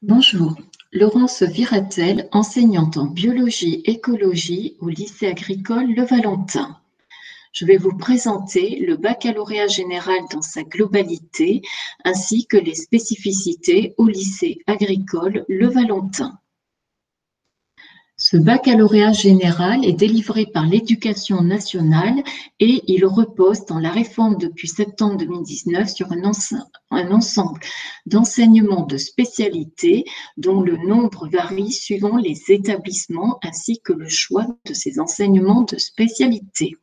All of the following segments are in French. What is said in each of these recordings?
Bonjour, Laurence Viratel, enseignante en biologie-écologie au lycée agricole Le Valentin. Je vais vous présenter le baccalauréat général dans sa globalité ainsi que les spécificités au lycée agricole Le Valentin. Ce baccalauréat général est délivré par l'Éducation nationale et il repose dans la réforme depuis septembre 2019 sur un ensemble d'enseignements de spécialité dont le nombre varie suivant les établissements ainsi que le choix de ces enseignements de spécialité.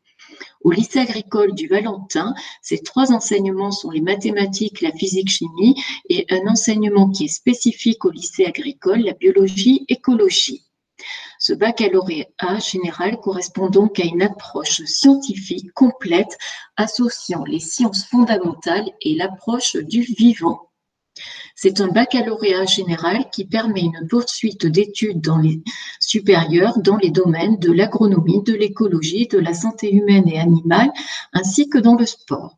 Au lycée agricole du Valentin, ces trois enseignements sont les mathématiques, la physique-chimie et un enseignement qui est spécifique au lycée agricole, la biologie-écologie. Ce baccalauréat général correspond donc à une approche scientifique complète associant les sciences fondamentales et l'approche du vivant. C'est un baccalauréat général qui permet une poursuite d'études supérieures dans les domaines de l'agronomie, de l'écologie, de la santé humaine et animale, ainsi que dans le sport.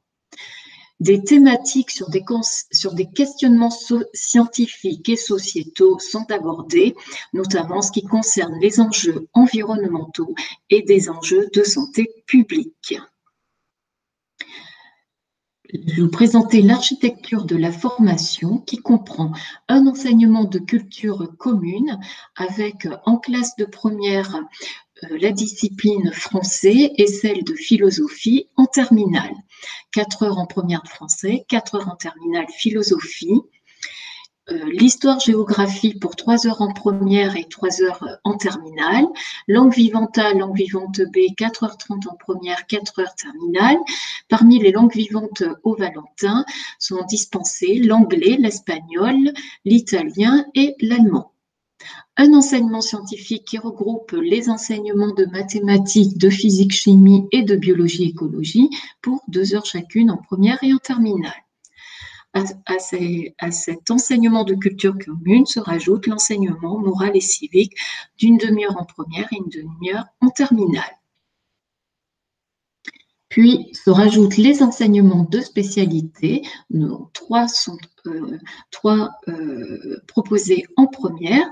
Des thématiques sur des questionnements scientifiques et sociétaux sont abordés, notamment en ce qui concerne les enjeux environnementaux et des enjeux de santé publique. Je vais vous présenter l'architecture de la formation qui comprend un enseignement de culture commune avec en classe de première la discipline français et celle de philosophie en terminale. 4 heures en première de français, 4 heures en terminale philosophie, l'histoire-géographie pour 3 heures en première et 3 heures en terminale, langue vivante A, langue vivante B, 4h30 en première, 4 heures terminale. Parmi les langues vivantes au Valentin sont dispensées l'anglais, l'espagnol, l'italien et l'allemand. Un enseignement scientifique qui regroupe les enseignements de mathématiques, de physique-chimie et de biologie-écologie pour 2 heures chacune en première et en terminale. À cet enseignement de culture commune se rajoute l'enseignement moral et civique d'une demi-heure en première et une demi-heure en terminale. Puis se rajoutent les enseignements de spécialité, trois sont proposés en première,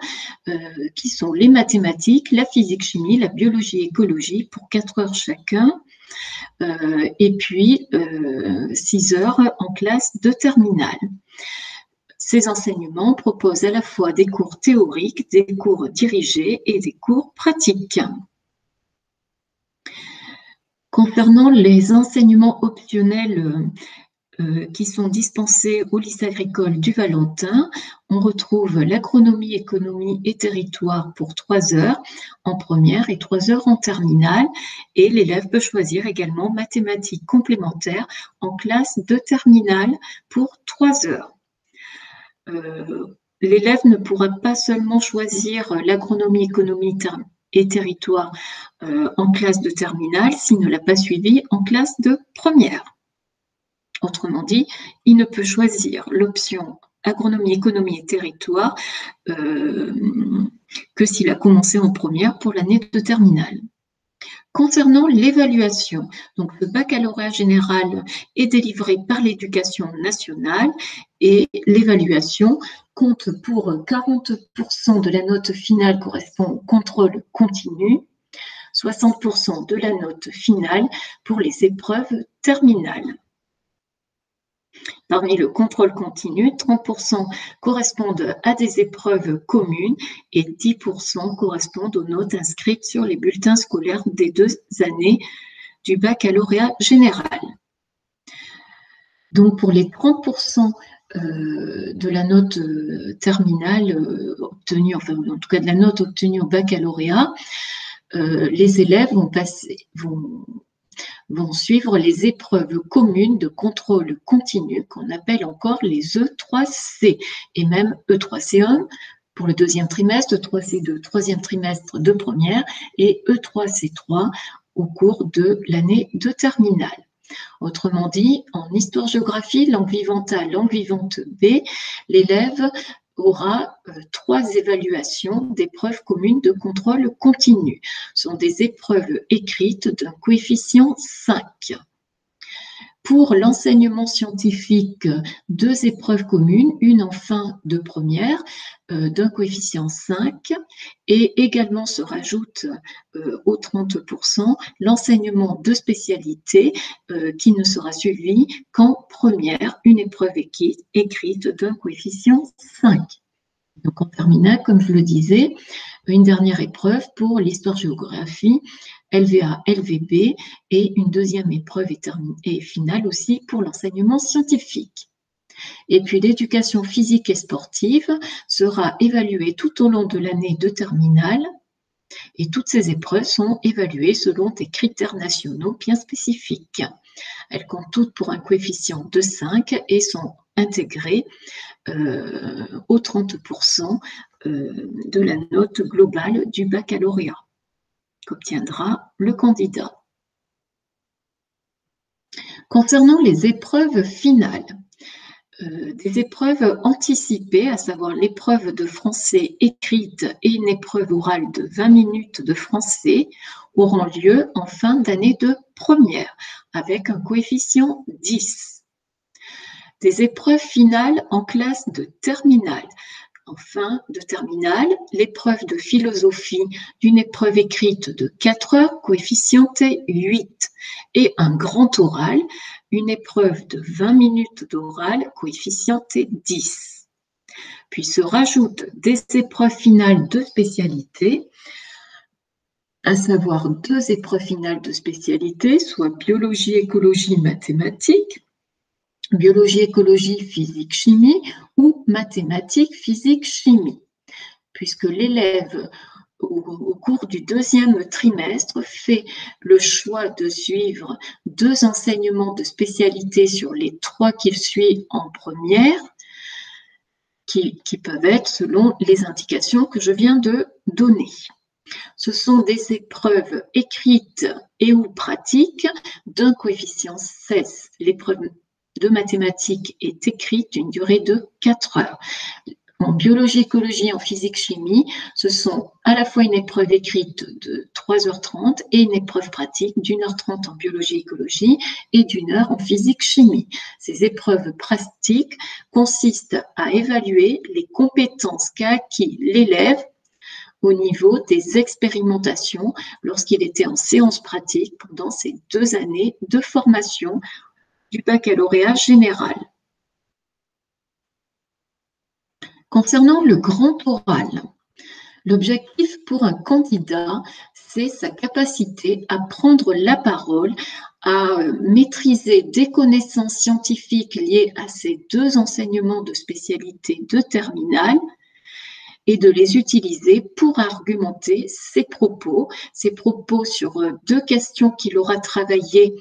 qui sont les mathématiques, la physique-chimie, la biologie-écologie pour 4 heures chacun, et puis 6 heures en classe de terminale. Ces enseignements proposent à la fois des cours théoriques, des cours dirigés et des cours pratiques. Concernant les enseignements optionnels qui sont dispensés au lycée agricole du Valentin, on retrouve l'agronomie, économie et territoire pour 3 heures en première et 3 heures en terminale, et l'élève peut choisir également mathématiques complémentaires en classe de terminale pour 3 heures. L'élève ne pourra pas seulement choisir l'agronomie, économie et territoire en classe de terminale s'il ne l'a pas suivi en classe de première. Autrement dit, il ne peut choisir l'option agronomie, économie et territoire que s'il a commencé en première pour l'année de terminale. Concernant l'évaluation, donc le baccalauréat général est délivré par l'Éducation nationale et l'évaluation compte pour 40% de la note finale correspond au contrôle continu, 60% de la note finale pour les épreuves terminales. Parmi le contrôle continu, 30% correspondent à des épreuves communes et 10% correspondent aux notes inscrites sur les bulletins scolaires des 2 années du baccalauréat général. Donc pour les 30% de la note terminale obtenue, enfin en tout cas de la note obtenue au baccalauréat, les élèves vont suivre les épreuves communes de contrôle continu qu'on appelle encore les E3C et même E3C1 pour le 2e trimestre, E3C2 3e trimestre de première et E3C3 au cours de l'année de terminale. Autrement dit, en histoire-géographie, langue vivante A, langue vivante B, l'élève aura 3 évaluations d'épreuves communes de contrôle continu. Ce sont des épreuves écrites d'un coefficient 5. Pour l'enseignement scientifique, 2 épreuves communes, une en fin de première d'un coefficient 5 et également se rajoute aux 30% l'enseignement de spécialité qui ne sera suivi qu'en première, une épreuve écrite d'un coefficient 5. Donc en terminale, comme je le disais, une dernière épreuve pour l'histoire-géographie, LVA, LVB, et une deuxième épreuve et finale aussi pour l'enseignement scientifique. Et puis l'éducation physique et sportive sera évaluée tout au long de l'année de terminale, et toutes ces épreuves sont évaluées selon des critères nationaux bien spécifiques. Elles comptent toutes pour un coefficient de 5 et sont intégrées aux 30% de la note globale du baccalauréat qu'obtiendra le candidat. Concernant les épreuves finales, des épreuves anticipées, à savoir l'épreuve de français écrite et une épreuve orale de 20 minutes de français, auront lieu en fin d'année de première, avec un coefficient 10. Des épreuves finales en classe de terminale. En fin de terminale, l'épreuve de philosophie d'une épreuve écrite de 4 heures, coefficienté 8, et un grand oral, une épreuve de 20 minutes d'oral, coefficienté 10. Puis se rajoutent des épreuves finales de spécialité, à savoir 2 épreuves finales de spécialité, soit biologie, écologie, mathématiques, biologie, écologie, physique, chimie ou mathématiques, physique, chimie, puisque l'élève, au cours du 2e trimestre, fait le choix de suivre 2 enseignements de spécialité sur les 3 qu'il suit en première, qui peuvent être selon les indications que je viens de donner. Ce sont des épreuves écrites et ou pratiques d'un coefficient 16. L'épreuve de mathématiques est écrite d'une durée de 4 heures. En biologie, écologie, en physique, chimie, ce sont à la fois une épreuve écrite de 3h30 et une épreuve pratique d'1h30 en biologie, écologie et d'1 heure en physique, chimie. Ces épreuves pratiques consistent à évaluer les compétences qu'a acquis l'élève au niveau des expérimentations lorsqu'il était en séance pratique pendant ces 2 années de formation du baccalauréat général. Concernant le grand oral, l'objectif pour un candidat, c'est sa capacité à prendre la parole, à maîtriser des connaissances scientifiques liées à ces 2 enseignements de spécialité de terminale et de les utiliser pour argumenter ses propos sur 2 questions qu'il aura travaillées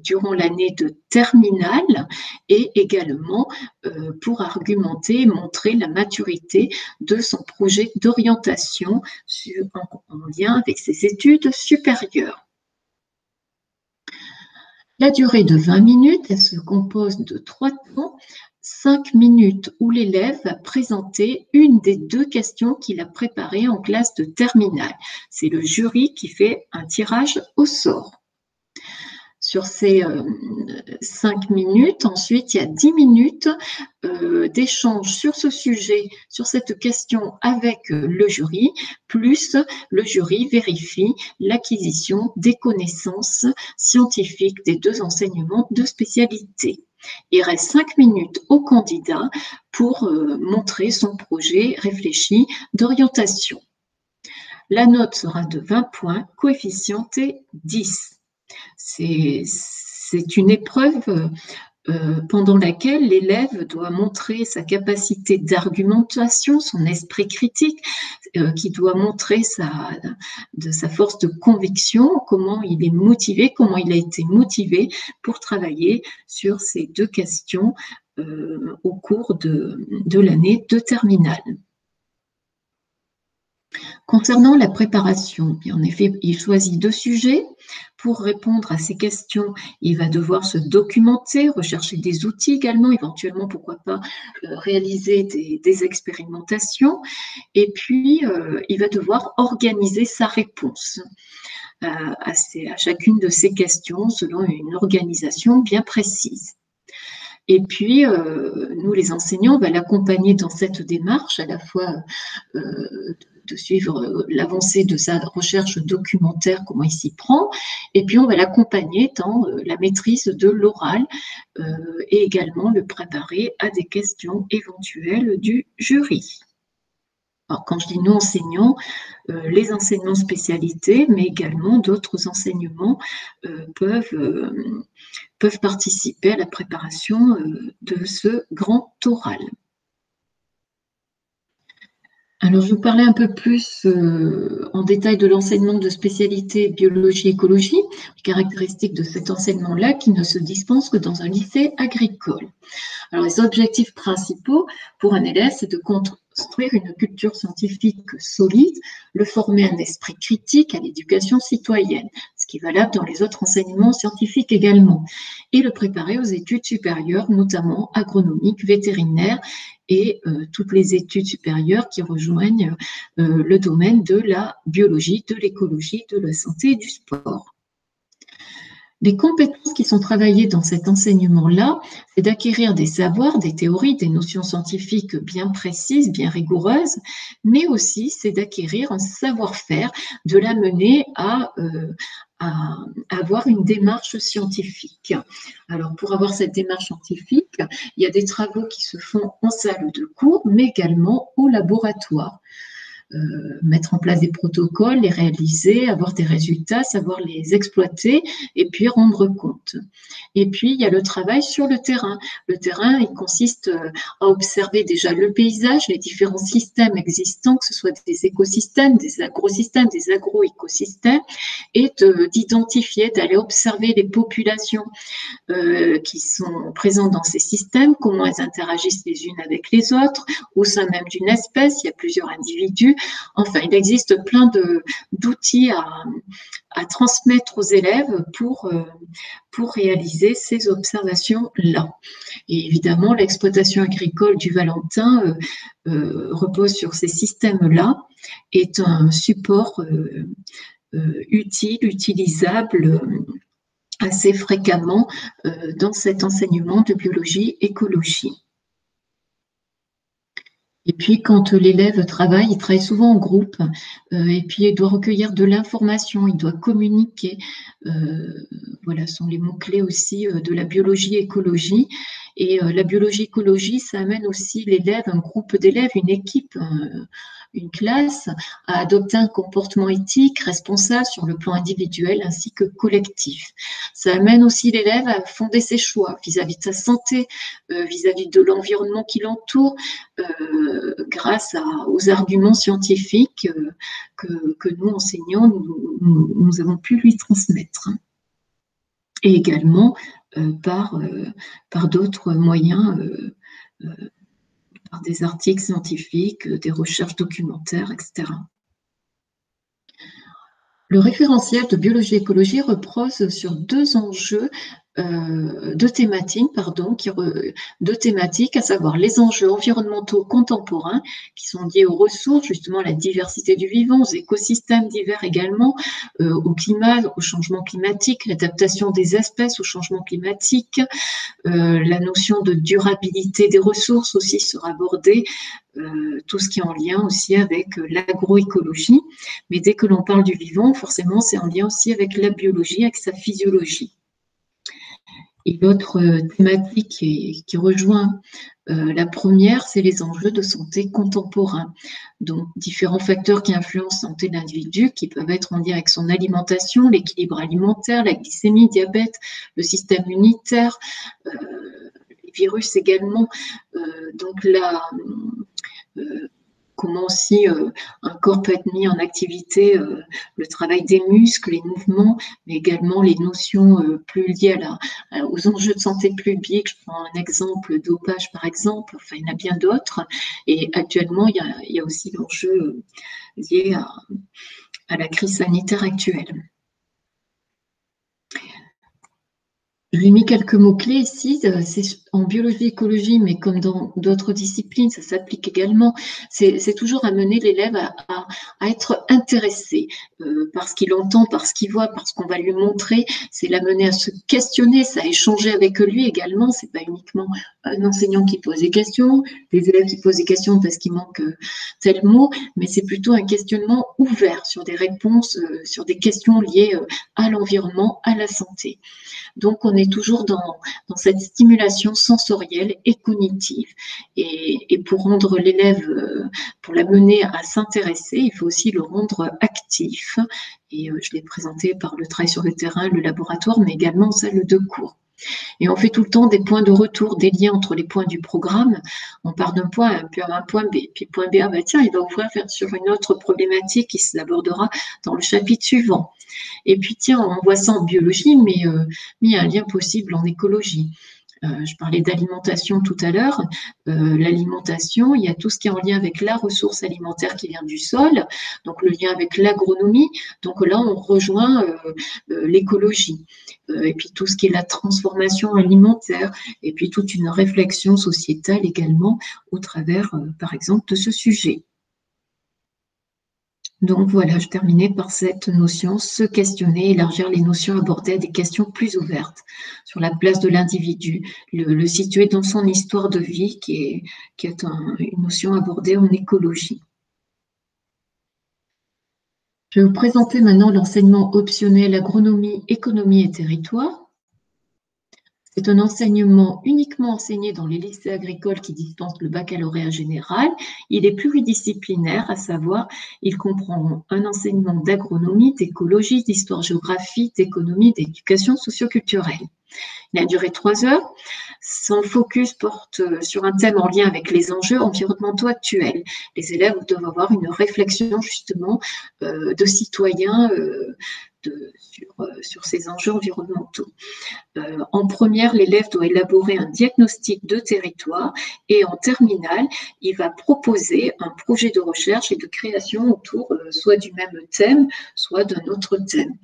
durant l'année de terminale et également pour argumenter et montrer la maturité de son projet d'orientation en lien avec ses études supérieures. La durée de 20 minutes, elle se compose de 3 temps. 5 minutes où l'élève va présenter une des 2 questions qu'il a préparées en classe de terminale. C'est le jury qui fait un tirage au sort. Sur ces 5 minutes, ensuite, il y a 10 minutes d'échange sur ce sujet, sur cette question avec le jury, plus le jury vérifie l'acquisition des connaissances scientifiques des 2 enseignements de spécialité. Il reste 5 minutes au candidat pour montrer son projet réfléchi d'orientation. La note sera de 20 points, coefficienté 10. C'est une épreuve pendant laquelle l'élève doit montrer sa capacité d'argumentation, son esprit critique, qui doit montrer sa force de conviction, comment il est motivé, comment il a été motivé pour travailler sur ces 2 questions au cours de l'année de terminale. Concernant la préparation, en effet, il choisit 2 sujets. Pour répondre à ces questions, il va devoir se documenter, rechercher des outils également, éventuellement, pourquoi pas, réaliser des expérimentations. Et puis, il va devoir organiser sa réponse. à chacune de ces questions selon une organisation bien précise. Et puis, nous, les enseignants, on va l'accompagner dans cette démarche, à la fois de suivre l'avancée de sa recherche documentaire, comment il s'y prend, et puis on va l'accompagner dans la maîtrise de l'oral et également le préparer à des questions éventuelles du jury. Alors, quand je dis nous enseignants, les enseignants spécialités, mais également d'autres enseignements peuvent participer à la préparation de ce grand oral. Alors, je vous parlais un peu plus en détail de l'enseignement de spécialité biologie-écologie, les caractéristiques de cet enseignement-là qui ne se dispense que dans un lycée agricole. Alors, les objectifs principaux pour un élève, c'est de construire une culture scientifique solide, le former un esprit critique à l'éducation citoyenne, ce qui est valable dans les autres enseignements scientifiques également, et le préparer aux études supérieures, notamment agronomiques, vétérinaires et toutes les études supérieures qui rejoignent le domaine de la biologie, de l'écologie, de la santé et du sport. Les compétences qui sont travaillées dans cet enseignement-là, c'est d'acquérir des savoirs, des théories, des notions scientifiques bien précises, bien rigoureuses, mais aussi c'est d'acquérir un savoir-faire, de l'amener à avoir une démarche scientifique. Alors, pour avoir cette démarche scientifique, il y a des travaux qui se font en salle de cours, mais également au laboratoire. Mettre en place des protocoles, les réaliser, avoir des résultats, savoir les exploiter et puis rendre compte. Et puis, il y a le travail sur le terrain. Le terrain, il consiste à observer déjà le paysage, les différents systèmes existants, que ce soit des écosystèmes, des agrosystèmes, des agro-écosystèmes, et d'identifier, d'aller observer les populations qui sont présentes dans ces systèmes, comment elles interagissent les unes avec les autres, au sein même d'une espèce, il y a plusieurs individus. Enfin, il existe plein d'outils à transmettre aux élèves pour réaliser ces observations-là. Et évidemment, l'exploitation agricole du Valentin repose sur ces systèmes-là, est un support utilisable assez fréquemment dans cet enseignement de biologie-écologie. Et puis, quand l'élève travaille, il travaille souvent en groupe, et puis il doit recueillir de l'information, il doit communiquer. Voilà, sont les mots-clés aussi de la biologie-écologie. Et la biologie-écologie, ça amène aussi l'élève, un groupe d'élèves, une équipe, une classe, à adopter un comportement éthique, responsable sur le plan individuel ainsi que collectif. Ça amène aussi l'élève à fonder ses choix vis-à-vis de sa santé, vis-à-vis de l'environnement qui l'entoure, grâce aux arguments scientifiques que nous, enseignants, nous avons pu lui transmettre. Et également par d'autres moyens, par des articles scientifiques, des recherches documentaires, etc. Le référentiel de biologie-écologie repose sur deux thématiques, à savoir les enjeux environnementaux contemporains qui sont liés aux ressources, justement à la diversité du vivant, aux écosystèmes divers également, au climat, au changement climatique, l'adaptation des espèces au changement climatique, la notion de durabilité des ressources aussi sera abordée, tout ce qui est en lien aussi avec l'agroécologie. Mais dès que l'on parle du vivant, forcément, c'est en lien aussi avec la biologie, avec sa physiologie. Et l'autre thématique qui rejoint la première, c'est les enjeux de santé contemporains. Donc, différents facteurs qui influencent la santé de l'individu, qui peuvent être en lien avec son alimentation, l'équilibre alimentaire, la glycémie, le diabète, le système immunitaire, les virus également. Donc là, comment aussi un corps peut être mis en activité, le travail des muscles, les mouvements, mais également les notions plus liées aux enjeux de santé publique. Je prends un exemple, dopage par exemple, enfin il y en a bien d'autres. Et actuellement, il y a aussi l'enjeu lié à la crise sanitaire actuelle. Je lui ai mis quelques mots-clés ici, c'est en biologie, écologie, mais comme dans d'autres disciplines, ça s'applique également, c'est toujours amener l'élève à être intéressé par ce qu'il entend, par ce qu'il voit, par ce qu'on va lui montrer. C'est l'amener à se questionner, ça à échanger avec lui également. C'est pas uniquement un enseignant qui pose des questions, des élèves qui posent des questions parce qu'il manque tel mot, mais c'est plutôt un questionnement ouvert sur des réponses, sur des questions liées à l'environnement, à la santé. Donc, on est toujours dans cette stimulation sensorielle et cognitive. Et pour rendre l'élève, pour l'amener à s'intéresser, il faut aussi le rendre actif. Et je l'ai présenté par le travail sur le terrain, le laboratoire, mais également en salle de cours. Et on fait tout le temps des points de retour, des liens entre les points du programme. On part d'un point A, puis à un point B, puis point B, ah ben tiens, il va ouvrir sur une autre problématique qui s'abordera dans le chapitre suivant. Et puis tiens, on voit ça en biologie, mais il y a un lien possible en écologie. Je parlais d'alimentation tout à l'heure. L'alimentation, il y a tout ce qui est en lien avec la ressource alimentaire qui vient du sol, donc le lien avec l'agronomie. Donc là, on rejoint l'écologie. Et puis tout ce qui est la transformation alimentaire, et puis toute une réflexion sociétale également au travers, par exemple, de ce sujet. Donc voilà, je terminais par cette notion, se questionner, élargir les notions abordées à des questions plus ouvertes sur la place de l'individu, le situer dans son histoire de vie qui est une notion abordée en écologie. Je vais vous présenter maintenant l'enseignement optionnel agronomie, économie et territoire. C'est un enseignement uniquement enseigné dans les lycées agricoles qui dispensent le baccalauréat général. Il est pluridisciplinaire, à savoir, il comprend un enseignement d'agronomie, d'écologie, d'histoire-géographie, d'économie, d'éducation socio-culturelle. Il a duré 3 heures. Son focus porte sur un thème en lien avec les enjeux environnementaux actuels. Les élèves doivent avoir une réflexion justement de citoyens sur ces enjeux environnementaux. En première, l'élève doit élaborer un diagnostic de territoire et en terminale, il va proposer un projet de recherche et de création autour soit du même thème, soit d'un autre thème.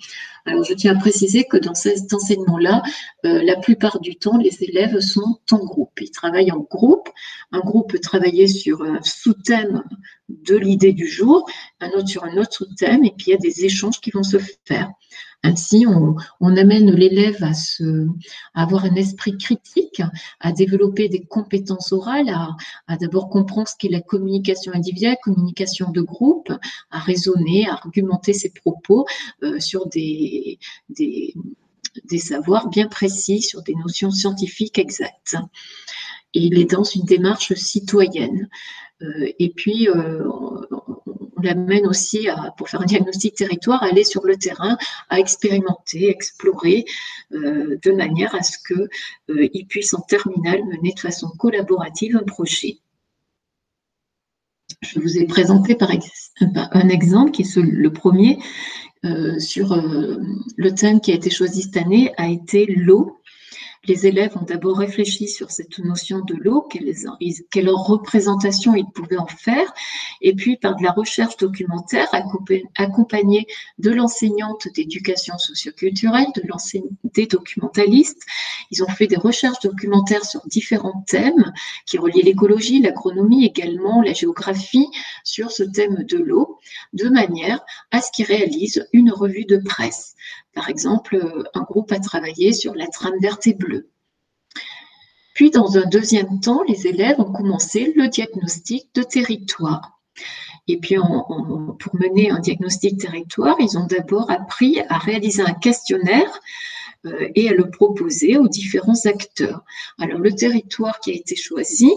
Alors, je tiens à préciser que dans cet enseignement-là, la plupart du temps, les élèves sont en groupe. Ils travaillent en groupe. Un groupe peut travailler sur un sous-thème de l'idée du jour, un autre sur un autre thème, et puis il y a des échanges qui vont se faire. Ainsi, on amène l'élève à avoir un esprit critique, à développer des compétences orales, à d'abord comprendre ce qu'est la communication individuelle, communication de groupe, à raisonner, à argumenter ses propos sur des savoirs bien précis, sur des notions scientifiques exactes. Et il est dans une démarche citoyenne. Et puis, on l'amène aussi, pour faire un diagnostic territoire, à aller sur le terrain, à expérimenter, explorer, de manière à ce qu'il puisse en terminale mener de façon collaborative un projet. Je vous ai présenté un exemple qui est le premier sur le thème qui a été choisi cette année, a été l'eau. Les élèves ont d'abord réfléchi sur cette notion de l'eau, quelle représentation ils pouvaient en faire, et puis par de la recherche documentaire accompagnée de l'enseignante d'éducation socioculturelle, des documentalistes. Ils ont fait des recherches documentaires sur différents thèmes qui reliaient l'écologie, l'agronomie, également la géographie, sur ce thème de l'eau, de manière à ce qu'ils réalisent une revue de presse. Par exemple, un groupe a travaillé sur la trame verte et bleue. Puis, dans un deuxième temps, les élèves ont commencé le diagnostic de territoire. Et puis, pour mener un diagnostic territoire, ils ont d'abord appris à réaliser un questionnaire et à le proposer aux différents acteurs. Alors, le territoire qui a été choisi,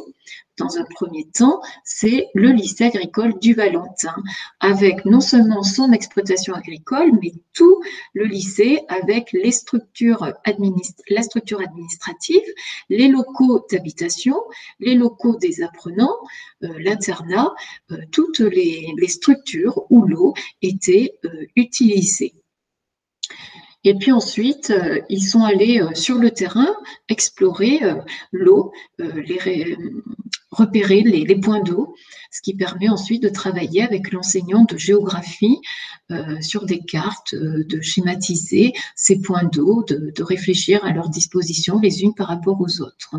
dans un premier temps, c'est le lycée agricole du Valentin, avec non seulement son exploitation agricole, mais tout le lycée avec la structure administrative, les locaux d'habitation, les locaux des apprenants, l'internat, toutes les structures où l'eau était utilisée. Et puis ensuite, ils sont allés sur le terrain explorer l'eau, repérer les points d'eau, ce qui permet ensuite de travailler avec l'enseignant de géographie sur des cartes, de schématiser ces points d'eau, de réfléchir à leur disposition les unes par rapport aux autres.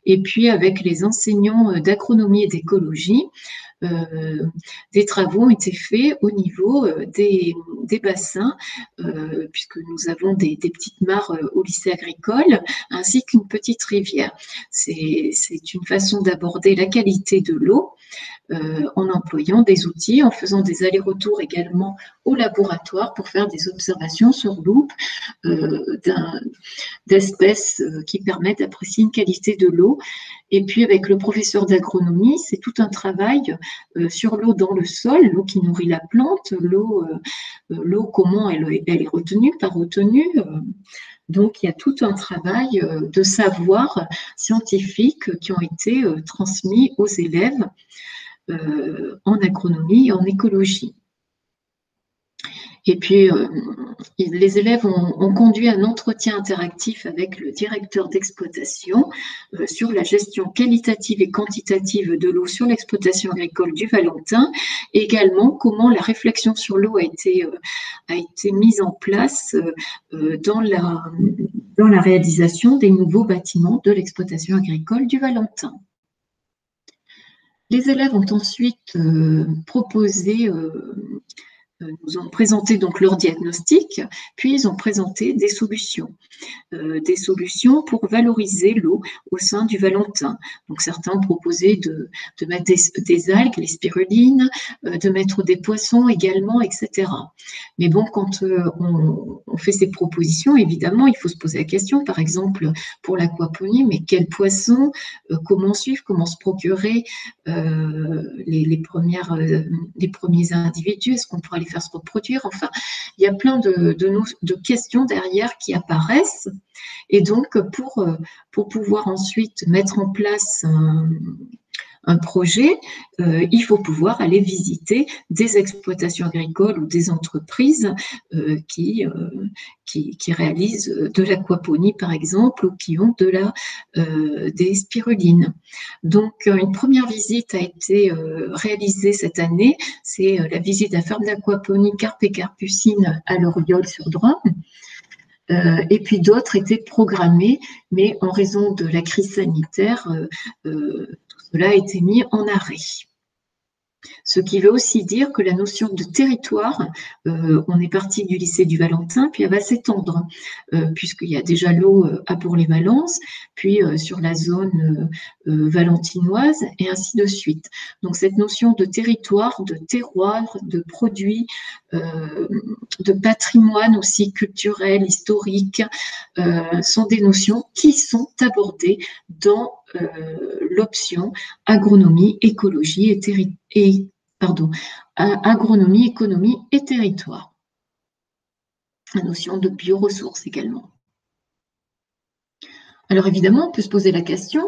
Et puis avec les enseignants d'agronomie et d'écologie, des travaux ont été faits au niveau des bassins, puisque nous avons des petites mares au lycée agricole, ainsi qu'une petite rivière. C'est une façon d'aborder la qualité de l'eau en employant des outils, en faisant des allers-retours également au laboratoire pour faire des observations sur loupe d'espèces qui permettent d'apprécier une qualité de l'eau. Et puis avec le professeur d'agronomie, c'est tout un travail sur l'eau dans le sol, l'eau qui nourrit la plante, l'eau comment elle est retenue, pas retenue. Donc il y a tout un travail de savoir scientifique qui ont été transmis aux élèves en agronomie et en écologie. Et puis, les élèves ont conduit un entretien interactif avec le directeur d'exploitation sur la gestion qualitative et quantitative de l'eau sur l'exploitation agricole du Valentin, et également comment la réflexion sur l'eau a été mise en place dans la réalisation des nouveaux bâtiments de l'exploitation agricole du Valentin. Les élèves ont ensuite proposé nous ont présenté donc leur diagnostic, puis ils ont présenté des solutions pour valoriser l'eau au sein du Valentin. Donc certains ont proposé de mettre des algues, les spirulines, de mettre des poissons également, etc. Mais bon, quand on fait ces propositions, évidemment, il faut se poser la question, par exemple, pour l'aquaponie, mais quels poissons, comment suivre, comment se procurer les premiers individus, est-ce qu'on pourra les faire se reproduire? Enfin, il y a plein de questions derrière qui apparaissent. Et donc, pour pouvoir ensuite mettre en place un projet, il faut pouvoir aller visiter des exploitations agricoles ou des entreprises qui réalisent de l'aquaponie, par exemple, ou qui ont des spirulines. Donc, une première visite a été réalisée cette année, c'est la visite à la ferme d'aquaponie Carpe et Carpucine à l'Oriol-sur-Drôme. Et puis d'autres étaient programmées, mais en raison de la crise sanitaire, tout cela a été mis en arrêt. Ce qui veut aussi dire que la notion de territoire, on est parti du lycée du Valentin, puis elle va s'étendre, puisqu'il y a déjà l'eau à Bourg-les-Valences, puis sur la zone valentinoise, et ainsi de suite. Donc cette notion de territoire, de terroir, de produits, de patrimoine aussi culturel, historique, sont des notions qui sont abordées dans l'option agronomie, écologie agronomie, économie et territoire. La notion de bioressources également. Alors évidemment, on peut se poser la question,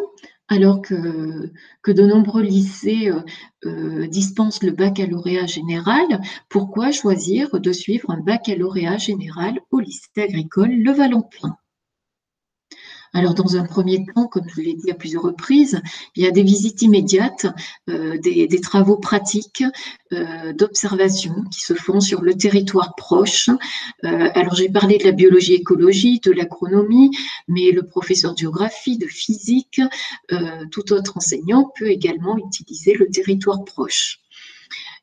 alors que de nombreux lycées dispensent le baccalauréat général, pourquoi choisir de suivre un baccalauréat général au lycée agricole Le Valentin? Alors, dans un premier temps, comme je l'ai dit à plusieurs reprises, il y a des visites immédiates, des travaux pratiques d'observation qui se font sur le territoire proche. Alors, j'ai parlé de la biologie-écologie, de l'agronomie, mais le professeur de géographie, de physique, tout autre enseignant peut également utiliser le territoire proche.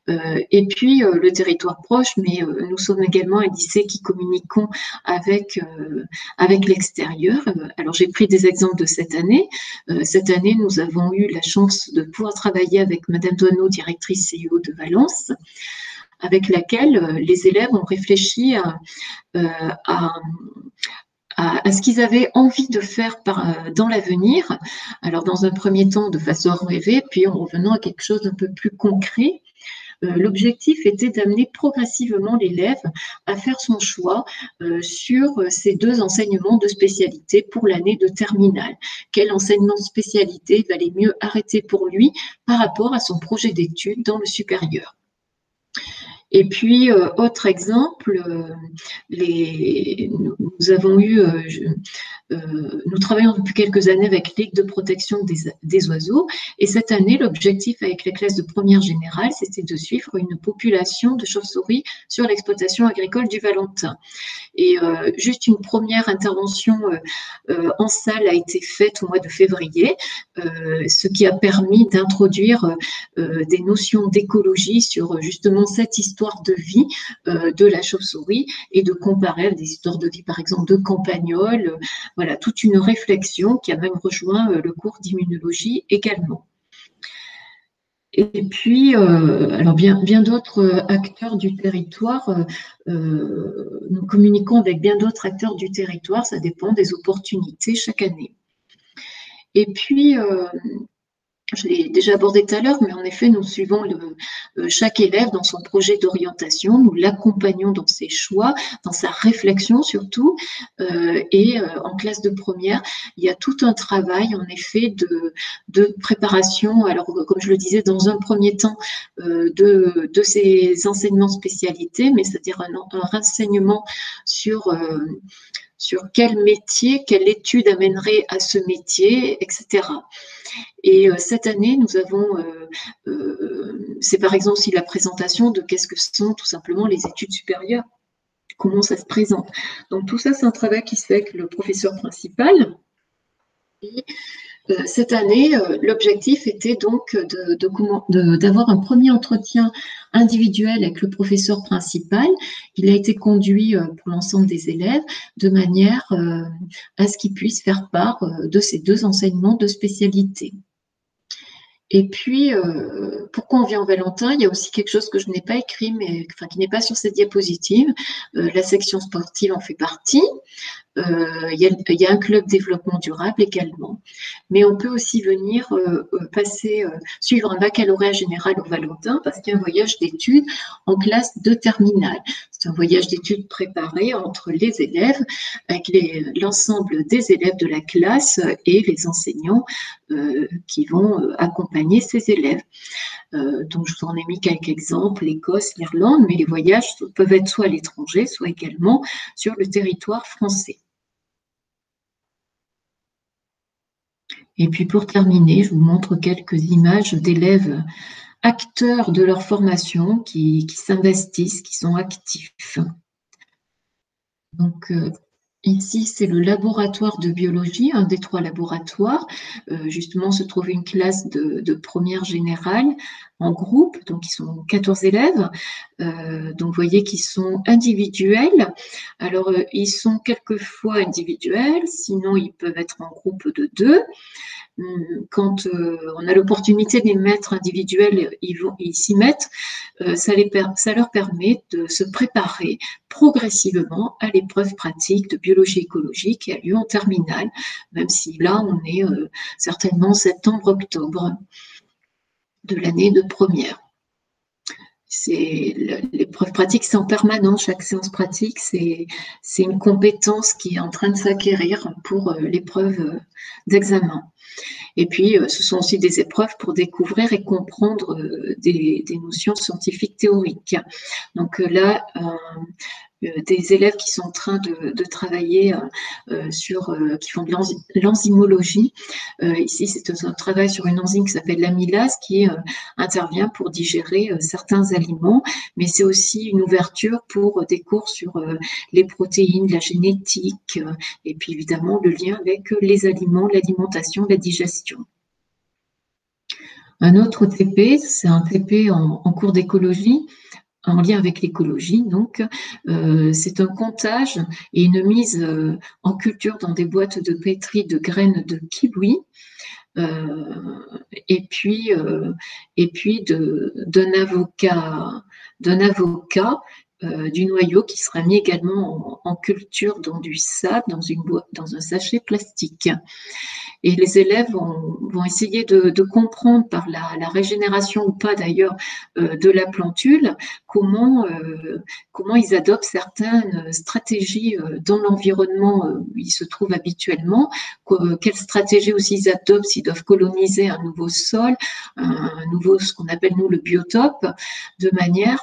Et puis le territoire proche, mais nous sommes également un lycée qui communiquons avec l'extérieur. Alors j'ai pris des exemples de cette année. Cette année, nous avons eu la chance de pouvoir travailler avec Madame Doineau, directrice CEO de Valence, avec laquelle les élèves ont réfléchi à ce qu'ils avaient envie de faire dans l'avenir. Alors dans un premier temps de façon rêvée, puis en revenant à quelque chose d'un peu plus concret. L'objectif était d'amener progressivement l'élève à faire son choix sur ces deux enseignements de spécialité pour l'année de terminale. Quel enseignement de spécialité valait mieux arrêter pour lui par rapport à son projet d'études dans le supérieur? Et puis, autre exemple, nous avons eu, nous travaillons depuis quelques années avec Ligue de protection des oiseaux, et cette année, l'objectif avec les classes de première générale, c'était de suivre une population de chauves-souris sur l'exploitation agricole du Valentin. Et juste une première intervention en salle a été faite au mois de février, ce qui a permis d'introduire des notions d'écologie sur justement cette histoire de vie de la chauve-souris et de comparer avec des histoires de vie, par exemple, de campagnols. Voilà, toute une réflexion qui a même rejoint le cours d'immunologie également. Et puis, alors bien d'autres acteurs du territoire, nous communiquons avec bien d'autres acteurs du territoire, ça dépend des opportunités chaque année. Et puis, je l'ai déjà abordé tout à l'heure, mais en effet, nous suivons chaque élève dans son projet d'orientation, nous l'accompagnons dans ses choix, dans sa réflexion surtout, et en classe de première, il y a tout un travail en effet de préparation, alors comme je le disais dans un premier temps, de ces enseignements spécialités, mais c'est-à-dire un renseignement sur quel métier, quelle étude amènerait à ce métier, etc. Et cette année, nous avons, c'est par exemple aussi la présentation de qu'est-ce que sont tout simplement les études supérieures, comment ça se présente. Donc tout ça, c'est un travail qui se fait avec le professeur principal. Et cette année, l'objectif était donc d'avoir un premier entretien individuel avec le professeur principal. Il a été conduit pour l'ensemble des élèves de manière à ce qu'ils puissent faire part de ces deux enseignements de spécialité. Et puis, pourquoi on vient au Valentin? Il y a aussi quelque chose que je n'ai pas écrit, mais enfin, qui n'est pas sur cette diapositive. La section sportive en fait partie. Il y a un club développement durable également. Mais on peut aussi venir suivre un baccalauréat général au Valentin parce qu'il y a un voyage d'études en classe de terminale. C'est un voyage d'études préparé entre les élèves, avec l'ensemble des élèves de la classe et les enseignants qui vont accompagner ces élèves. Donc, je vous en ai mis quelques exemples, l'Écosse, l'Irlande, mais les voyages peuvent être soit à l'étranger, soit également sur le territoire français. Et puis pour terminer, je vous montre quelques images d'élèves acteurs de leur formation qui s'investissent, qui sont actifs. Donc ici, c'est le laboratoire de biologie, un des 3 laboratoires. Justement, se trouve une classe de première générale en groupe, donc ils sont 14 élèves. Donc, vous voyez qu'ils sont individuels. Alors, ils sont quelquefois individuels, sinon ils peuvent être en groupe de 2. Quand on a l'opportunité de les mettre individuels, ils s'y mettent. Ça leur permet de se préparer progressivement à l'épreuve pratique de biologie-écologie qui a lieu en terminale, même si là, on est certainement septembre-octobre de l'année de première. L'épreuve pratique, c'est en permanence. Chaque séance pratique, c'est une compétence qui est en train de s'acquérir pour l'épreuve d'examen. Et puis, ce sont aussi des épreuves pour découvrir et comprendre des notions scientifiques théoriques. Donc là, des élèves qui sont en train de travailler qui font de l'enzymologie. Ici, c'est un travail sur une enzyme qui s'appelle l'amylase qui intervient pour digérer certains aliments, mais c'est aussi une ouverture pour des cours sur les protéines, la génétique, et puis évidemment le lien avec les aliments, l'alimentation, la digestion. Un autre TP, c'est un TP en cours d'écologie, en lien avec l'écologie, donc c'est un comptage et une mise en culture dans des boîtes de pétri de graines de kiwi, et puis d'un avocat du noyau qui sera mis également en culture dans du sable, dans un sachet plastique. Et les élèves vont essayer de comprendre par la régénération ou pas d'ailleurs de la plantule comment ils adoptent certaines stratégies dans l'environnement où ils se trouvent habituellement, quelles stratégies aussi ils adoptent s'ils doivent coloniser un nouveau sol, un nouveau, ce qu'on appelle nous le biotope, de manière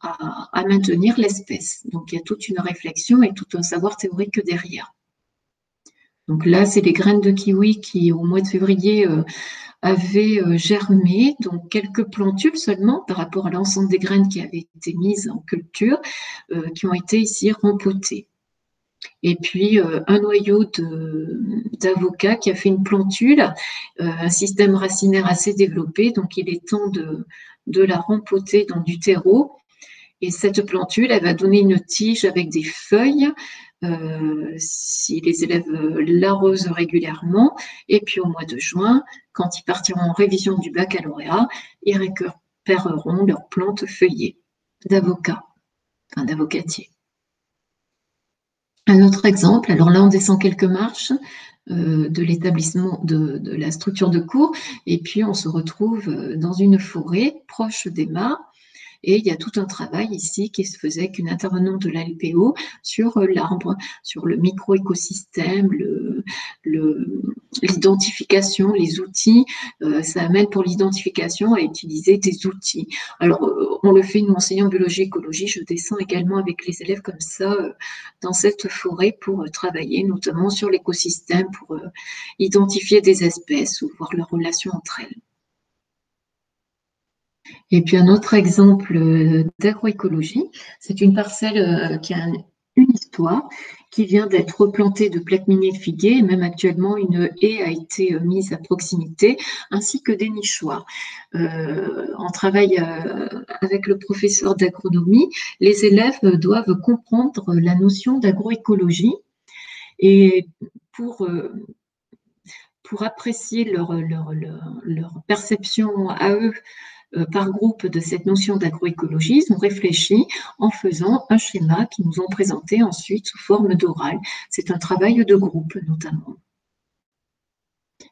à maintenir l'espèce. Donc il y a toute une réflexion et tout un savoir théorique derrière. Donc là, c'est les graines de kiwi qui, au mois de février, avaient germé, donc quelques plantules seulement par rapport à l'ensemble des graines qui avaient été mises en culture, qui ont été ici rempotées. Et puis un noyau d'avocat qui a fait une plantule, un système racinaire assez développé, donc il est temps de la rempoter dans du terreau. Et cette plantule, elle va donner une tige avec des feuilles, si les élèves l'arrosent régulièrement. Et puis au mois de juin, quand ils partiront en révision du baccalauréat, ils récupéreront leurs plantes feuillées d'avocat, enfin d'avocatier. Un autre exemple, alors là on descend quelques marches de l'établissement de la structure de cours, et puis on se retrouve dans une forêt proche des mâts. Et il y a tout un travail ici qui se faisait avec une intervenante de la LPO sur l'arbre, sur le micro-écosystème, l'identification, les outils. Ça amène pour l'identification à utiliser des outils. Alors, on le fait, nous, enseignants biologie, écologie. Je descends également avec les élèves comme ça dans cette forêt pour travailler notamment sur l'écosystème, pour identifier des espèces ou voir leurs relations entre elles. Et puis un autre exemple d'agroécologie, c'est une parcelle qui a une histoire, qui vient d'être replantée de plaques miniers de figuier, et même actuellement une haie a été mise à proximité, ainsi que des nichoirs. On travaille avec le professeur d'agronomie, les élèves doivent comprendre la notion d'agroécologie, et pour apprécier leur perception à eux par groupe de cette notion d'agroécologie, ils ont réfléchi en faisant un schéma qu'ils nous ont présenté ensuite sous forme d'oral. C'est un travail de groupe notamment.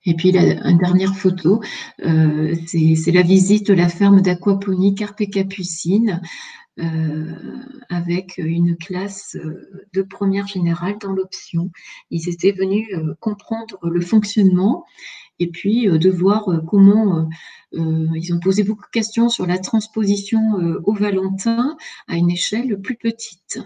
Et puis une dernière photo, c'est la visite de la ferme d'aquaponie Carpe Capucine avec une classe de première générale dans l'option. Ils étaient venus comprendre le fonctionnement et puis de voir comment ils ont posé beaucoup de questions sur la transposition au Valentin à une échelle plus petite.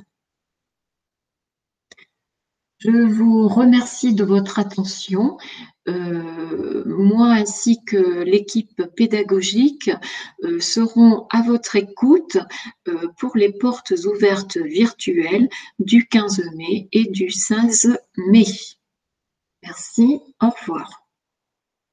Je vous remercie de votre attention. Moi ainsi que l'équipe pédagogique serons à votre écoute pour les portes ouvertes virtuelles du 15 mai et du 16 mai. Merci, au revoir.